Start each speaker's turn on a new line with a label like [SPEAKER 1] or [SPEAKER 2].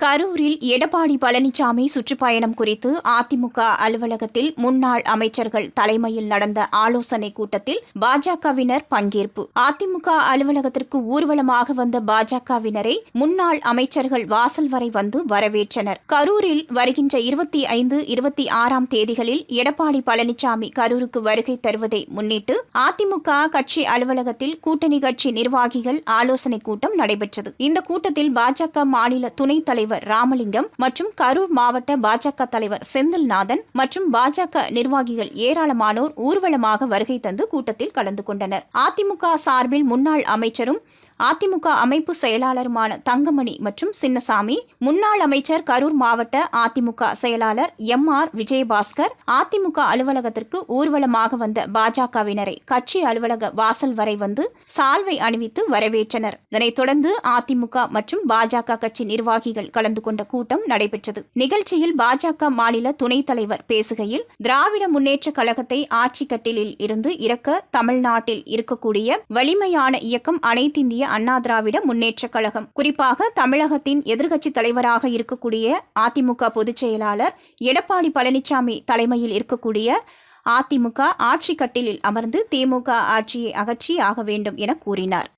[SPEAKER 1] கரூரில் எடப்பாடி பழனிசாமி சுற்றுப்பயணம் குறித்து அதிமுக அலுவலகத்தில் முன்னாள் அமைச்சர்கள் தலைமையில் நடந்த ஆலோசனைக் கூட்டத்தில் பாஜகவினர் பங்கேற்பு. அதிமுக அலுவலகத்திற்கு ஊர்வலமாக வந்த பாஜகவினரை முன்னாள் அமைச்சர்கள் வாசல் வரை வந்து வரவேற்றனர். கரூரில் வருகின்ற 25, 26ஆம் தேதிகளில் எடப்பாடி பழனிசாமி கரூருக்கு வருகை தருவதை முன்னிட்டு அதிமுக கட்சி அலுவலகத்தில் கூட்டணி கட்சி நிர்வாகிகள் ஆலோசனைக் கூட்டம் நடைபெற்றது. இந்த கூட்டத்தில் பாஜக மாநில துணைத் தலைவர் ராமலிங்கம் மற்றும் கரூர் மாவட்ட பாஜக தலைவர் செந்தில்நாதன் மற்றும் பாஜக நிர்வாகிகள் ஏராளமானோர் ஊர்வலமாக வருகை தந்து கூட்டத்தில் கலந்து கொண்டனர். அதிமுக சார்பில் முன்னாள் அமைச்சரும் அதிமுக அமைப்பு செயலாளருமான தங்கமணி மற்றும் சின்னசாமி, முன்னாள் அமைச்சர் கரூர் மாவட்ட அதிமுக செயலாளர் MR விஜயபாஸ்கர் அதிமுக அலுவலகத்திற்கு ஊர்வலமாக வந்த பாஜகவினரை கட்சி அலுவலக வாசல் வரை வந்து சால்வை அணிவித்து வரவேற்றனர். இதனைத் தொடர்ந்து அதிமுக மற்றும் பாஜக கட்சி நிர்வாகிகள் கலந்து கொண்ட கூட்டம் நடைபெற்றது. நிகழ்ச்சியில் பாஜக மாநில துணைத் தலைவர் பேசுகையில், திராவிட முன்னேற்ற கழகத்தை ஆட்சி கட்டிலில் இருந்து இறக்க தமிழ்நாட்டில் இருக்கக்கூடிய வலிமையான இயக்கம் அனைத்திந்திய அண்ணா திராவிட முன்னேற்ற கழகம். குறிப்பாக தமிழகத்தின் எதிர்க்கட்சித் தலைவராக இருக்கக்கூடிய அதிமுக பொதுச் செயலாளர் எடப்பாடி பழனிசாமி தலைமையில் இருக்கக்கூடிய அதிமுக ஆட்சி கட்டிலில் அமர்ந்து திமுக ஆட்சியை அகற்றி ஆக வேண்டும் என கூறினார்.